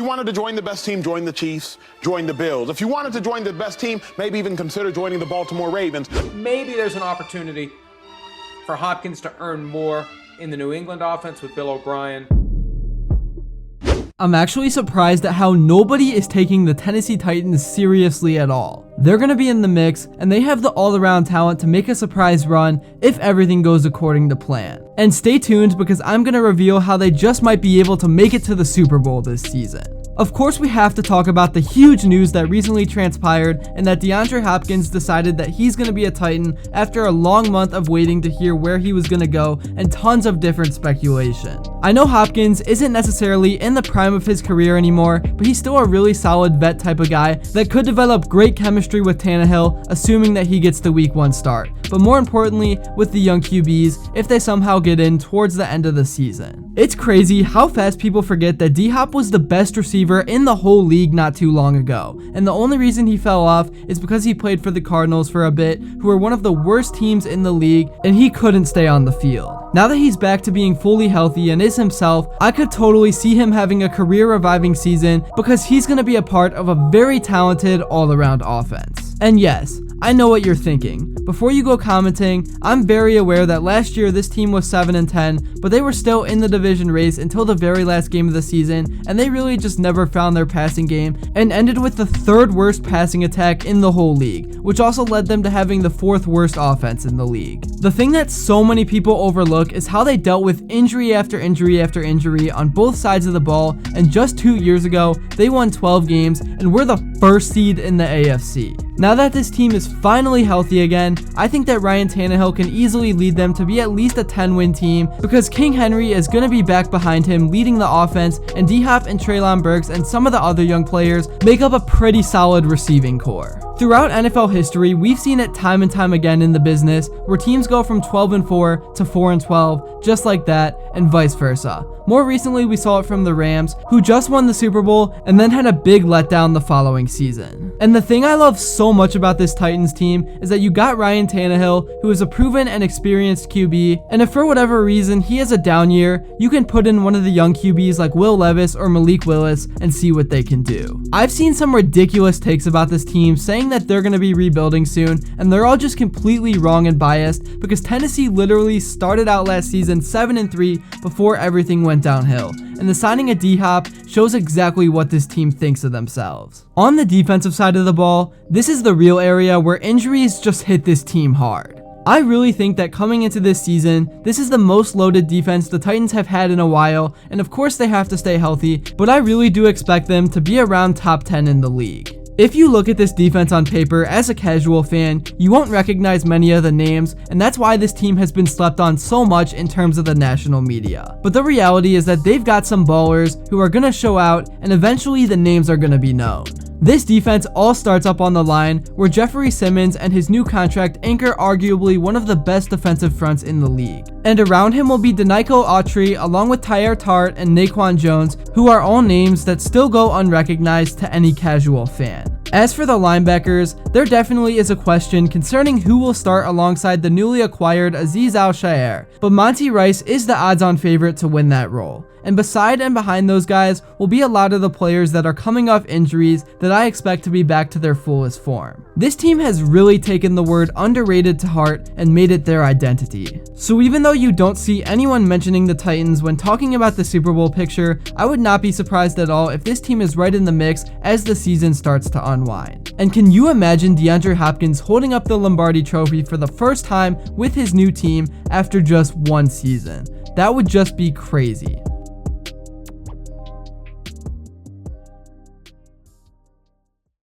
wanted to join the best team, join the Chiefs, join the Bills. If you wanted to join the best team, maybe even consider joining the Baltimore Ravens. Maybe there's an opportunity for Hopkins to earn more in the New England offense with Bill O'Brien. I'm actually surprised at how nobody is taking the Tennessee Titans seriously at all. They're going to be in the mix, and they have the all-around talent to make a surprise run if everything goes according to plan. And stay tuned, because I'm going to reveal how they just might be able to make it to the Super Bowl this season. Of course, we have to talk about the huge news that recently transpired, and that Deandre Hopkins decided that he's going to be a Titan after a long month of waiting to hear where he was going to go and tons of different speculation. I know Hopkins isn't necessarily in the prime of his career anymore, but he's still a really solid vet type of guy that could develop great chemistry with Tannehill, assuming that he gets the week 1 start. But more importantly, with the young QBs, if they somehow get in towards the end of the season. It's crazy how fast people forget that D-Hop was the best receiver in the whole league not too long ago, and the only reason he fell off is because he played for the Cardinals for a bit, who were one of the worst teams in the league, and he couldn't stay on the field. Now that he's back to being fully healthy and is himself, I could totally see him having a career-reviving season, because he's going to be a part of a very talented all-around offense. And yes, I know what you're thinking. Before you go commenting, I'm very aware that last year this team was 7-10, but they were still in the division race until the very last game of the season, and they really just never found their passing game and ended with the 3rd worst passing attack in the whole league, which also led them to having the 4th worst offense in the league. The thing that so many people overlook is how they dealt with injury after injury after injury on both sides of the ball, and just 2 years ago, they won 12 games and were the 1st seed in the AFC. Now that this team is finally healthy again, I think that Ryan Tannehill can easily lead them to be at least a 10-win team, because King Henry is going to be back behind him leading the offense, and D-Hop and Treylon Burks and some of the other young players make up a pretty solid receiving core. Throughout NFL history, we've seen it time and time again in the business, where teams go from 12-4 to 4-12, just like that, and vice versa. More recently, we saw it from the Rams, who just won the Super Bowl and then had a big letdown the following season. And the thing I love so much about this Titans team is that you got Ryan Tannehill, who is a proven and experienced QB, and if for whatever reason he has a down year, you can put in one of the young QBs like Will Levis or Malik Willis and see what they can do. I've seen some ridiculous takes about this team saying that they're going to be rebuilding soon, and they're all just completely wrong and biased, because Tennessee literally started out last season 7-3 before everything went downhill, and the signing of D-Hop shows exactly what this team thinks of themselves. On the defensive side of the ball, this is the real area where injuries just hit this team hard. I really think that coming into this season, this is the most loaded defense the Titans have had in a while, and of course they have to stay healthy, but I really do expect them to be around top 10 in the league. If you look at this defense on paper as a casual fan, you won't recognize many of the names, and that's why this team has been slept on so much in terms of the national media. But the reality is that they've got some ballers who are gonna show out, and eventually the names are gonna be known. This defense all starts up on the line, where Jeffrey Simmons and his new contract anchor arguably one of the best defensive fronts in the league. And around him will be Denico Autry along with Tyler Tart and Naquan Jones, who are all names that still go unrecognized to any casual fan. As for the linebackers, there definitely is a question concerning who will start alongside the newly acquired Azeez Al-Shaair, but Monty Rice is the odds-on favorite to win that role. And beside and behind those guys will be a lot of the players that are coming off injuries that I expect to be back to their fullest form. This team has really taken the word underrated to heart and made it their identity. So even though you don't see anyone mentioning the Titans when talking about the Super Bowl picture, I would not be surprised at all if this team is right in the mix as the season starts to unwind. And can you imagine Deandre Hopkins holding up the Lombardi Trophy for the first time with his new team after just 1 season? That would just be crazy.